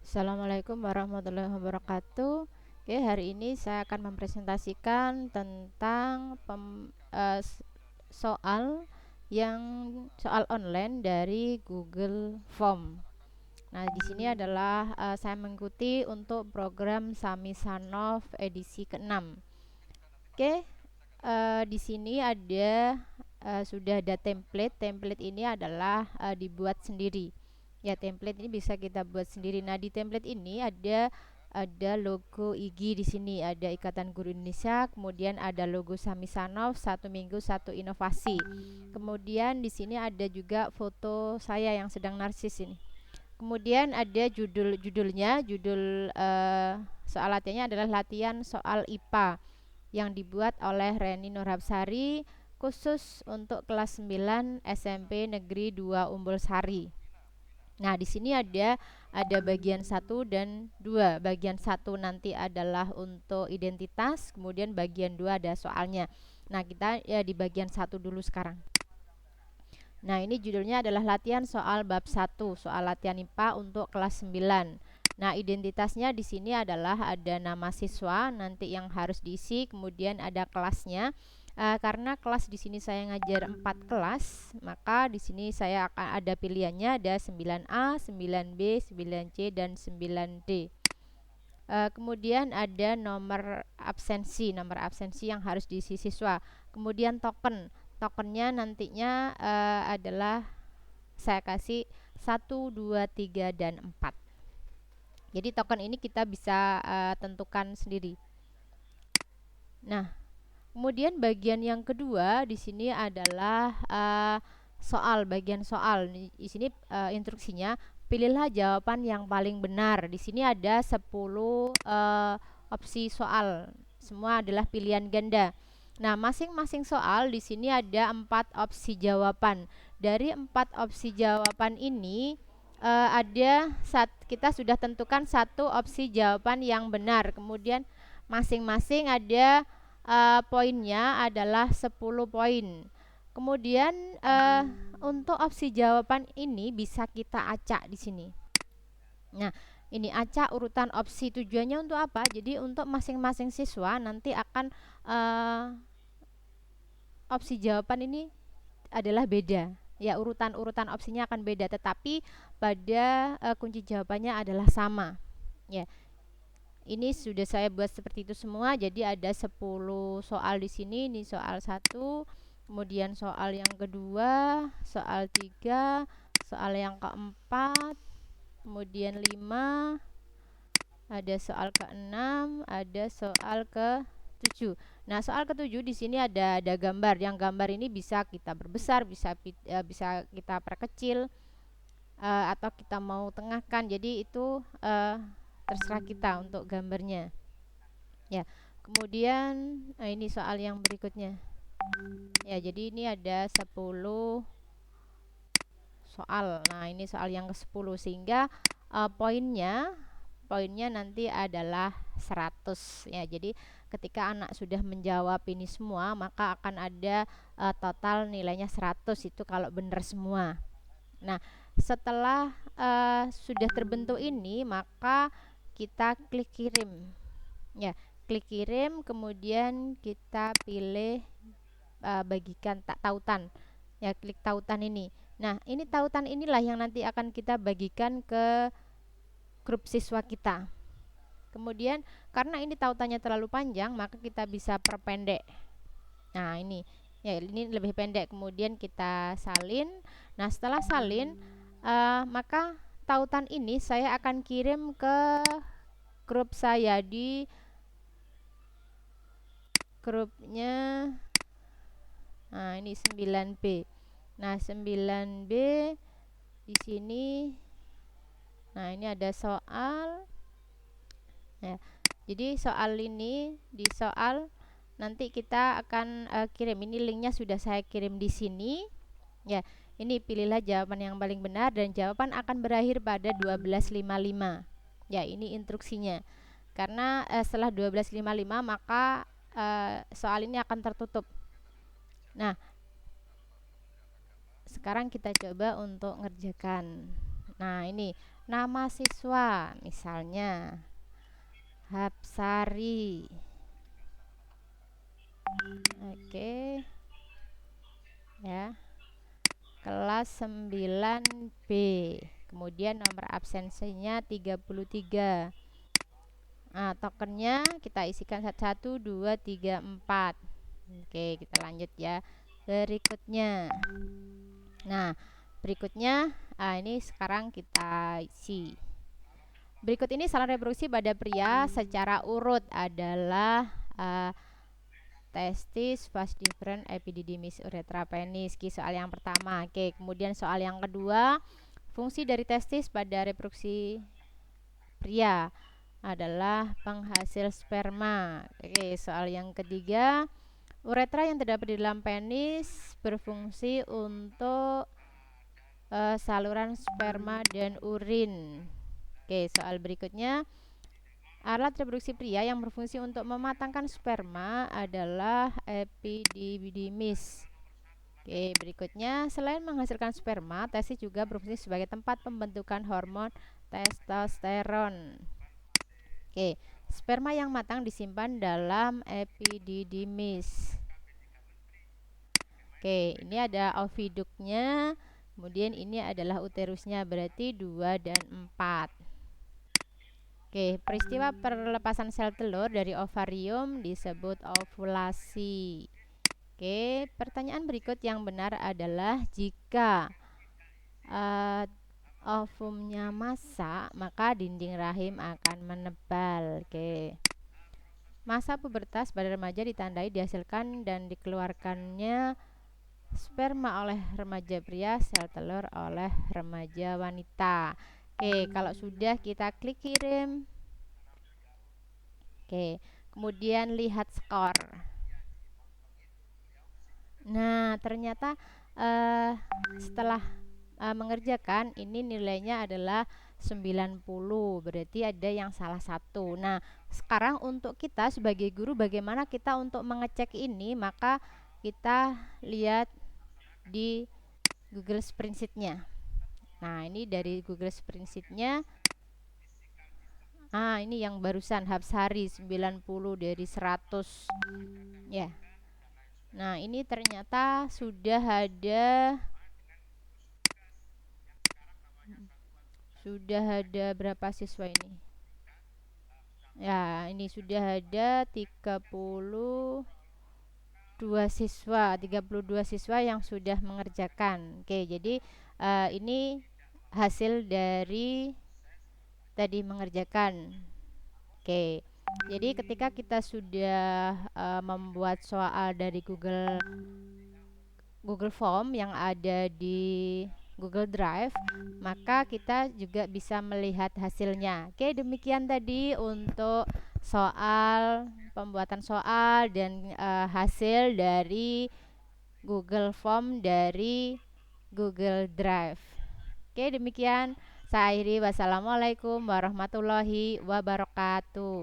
Assalamualaikum warahmatullahi wabarakatuh. Oke, hari ini saya akan mempresentasikan tentang soal yang soal online dari Google Form. Nah, di sini adalah saya mengikuti untuk program Samisanov edisi ke-6. Oke, di sini sudah ada template. Template ini adalah dibuat sendiri. Ya, template ini bisa kita buat sendiri. Nah, di template ini ada logo IG di sini, ada Ikatan Guru Indonesia, kemudian ada logo Samisanov, satu minggu satu inovasi. Kemudian di sini ada juga foto saya yang sedang narsis ini. Kemudian ada judul soal latihannya adalah latihan soal IPA yang dibuat oleh Reni Nurhapsari khusus untuk kelas 9 SMP Negeri 2 Umbul Sari. Nah, di sini ada bagian 1 dan 2. Bagian 1 nanti adalah untuk identitas, kemudian bagian 2 ada soalnya. Nah, kita ya di bagian 1 dulu sekarang. Nah, ini judulnya adalah latihan soal bab 1, soal latihan IPA untuk kelas 9. Nah, identitasnya di sini adalah ada nama siswa nanti yang harus diisi, kemudian ada kelasnya. Karena kelas di sini saya ngajar 4 kelas, maka di sini saya akan ada pilihannya, ada 9A, 9B, 9C dan 9D. Kemudian ada nomor absensi yang harus diisi siswa. Kemudian tokennya nantinya adalah saya kasih 1, 2, 3 dan 4. Jadi token ini kita bisa tentukan sendiri. Nah, kemudian bagian yang kedua di sini adalah bagian soal. Di sini instruksinya, pilihlah jawaban yang paling benar. Di sini ada 10 opsi soal. Semua adalah pilihan ganda. Nah, masing-masing soal di sini ada 4 opsi jawaban. Dari 4 opsi jawaban ini kita sudah tentukan satu opsi jawaban yang benar. Kemudian masing-masing ada poinnya adalah 10 poin. Kemudian untuk opsi jawaban ini bisa kita acak di sini. Nah, ini acak urutan opsi, tujuannya untuk apa? Jadi untuk masing-masing siswa nanti akan opsi jawaban ini adalah beda. Ya, urutan opsinya akan beda, tetapi pada kunci jawabannya adalah sama. Ya. Ini sudah saya buat seperti itu semua. Jadi ada 10 soal di sini. Ini soal 1, kemudian soal yang kedua, soal 3, soal yang keempat, kemudian 5, ada soal ke-6, ada soal ke-7. Nah, soal ke-7 di sini ada gambar. Yang gambar ini bisa kita perbesar, bisa kita perkecil, atau kita mau tengahkan. Jadi itu terserah kita untuk gambarnya. Ya. Kemudian ini soal yang berikutnya. Ya, jadi ini ada 10 soal. Nah, ini soal yang ke-10 sehingga poinnya nanti adalah 100 ya. Jadi ketika anak sudah menjawab ini semua, maka akan ada total nilainya 100 itu kalau benar semua. Nah, setelah sudah terbentuk ini, maka kita klik kirim. Ya, klik kirim, kemudian kita pilih bagikan tautan. Ya, klik tautan ini. Nah, ini tautan inilah yang nanti akan kita bagikan ke grup siswa kita. Kemudian karena ini tautannya terlalu panjang, maka kita bisa perpendek. Nah, ini ya, ini lebih pendek. Kemudian kita salin. Nah, setelah salin, maka tautan ini saya akan kirim ke grup saya di grupnya. Nah, ini 9B. Nah, 9B di sini. Nah, ini ada soal. Ya. Jadi soal ini nanti kita akan kirim. Ini linknya sudah saya kirim di sini. Ya, ini pilihlah jawaban yang paling benar dan jawaban akan berakhir pada 12.55. Ya, ini instruksinya. Karena setelah 12.55 maka soal ini akan tertutup. Nah, sekarang kita coba untuk ngerjakan. Nah, ini Nama siswa, misalnya Hapsari. Oke, ya. Kelas 9B. Kemudian nomor absensinya 33. Nah, tokennya kita isikan 1, 2, 3, 4. Oke, kita lanjut ya. Berikutnya. Nah, berikutnya ini sekarang kita isi. Berikut ini saluran reproduksi pada pria secara urut adalah testis, vas deferens, epididymis, uretra, penis. Soal yang pertama. Oke, kemudian soal yang kedua, fungsi dari testis pada reproduksi pria adalah penghasil sperma. Oke, soal yang ketiga, uretra yang terdapat di dalam penis berfungsi untuk saluran sperma dan urin. Oke, soal berikutnya, alat reproduksi pria yang berfungsi untuk mematangkan sperma adalah epididymis. Oke, berikutnya, selain menghasilkan sperma, testis juga berfungsi sebagai tempat pembentukan hormon testosteron. Oke, sperma yang matang disimpan dalam epididymis. Oke, ini ada oviduknya, kemudian ini adalah uterusnya, berarti 2 dan 4. Oke, peristiwa perlepasan sel telur dari ovarium disebut ovulasi. Oke, pertanyaan berikut yang benar adalah jika ovumnya masak, maka dinding rahim akan menebal. Oke. Masa pubertas pada remaja ditandai dihasilkan dan dikeluarkannya sperma oleh remaja pria, sel telur oleh remaja wanita. Oke, kalau sudah kita klik kirim. Oke, kemudian lihat skor. Nah, ternyata setelah mengerjakan ini nilainya adalah 90, berarti ada yang salah satu. Nah, sekarang untuk kita sebagai guru bagaimana kita untuk mengecek ini, maka kita lihat di Google Spreadsheet-nya. Nah, ini dari Google Spreadsheet-nya. Ini yang barusan Hapsari 90 dari 100. Ya. Nah, ini ternyata sudah ada berapa siswa ini? Ya, ini sudah ada 32 siswa yang sudah mengerjakan. Oke, jadi ini hasil dari tadi mengerjakan. Oke, jadi ketika kita sudah membuat soal dari Google Form yang ada di Google Drive, maka kita juga bisa melihat hasilnya. Oke, demikian tadi untuk pembuatan soal dan hasil dari Google Form dari Google Drive. Oke, demikian saya akhiri. Wassalamualaikum warahmatullahi wabarakatuh.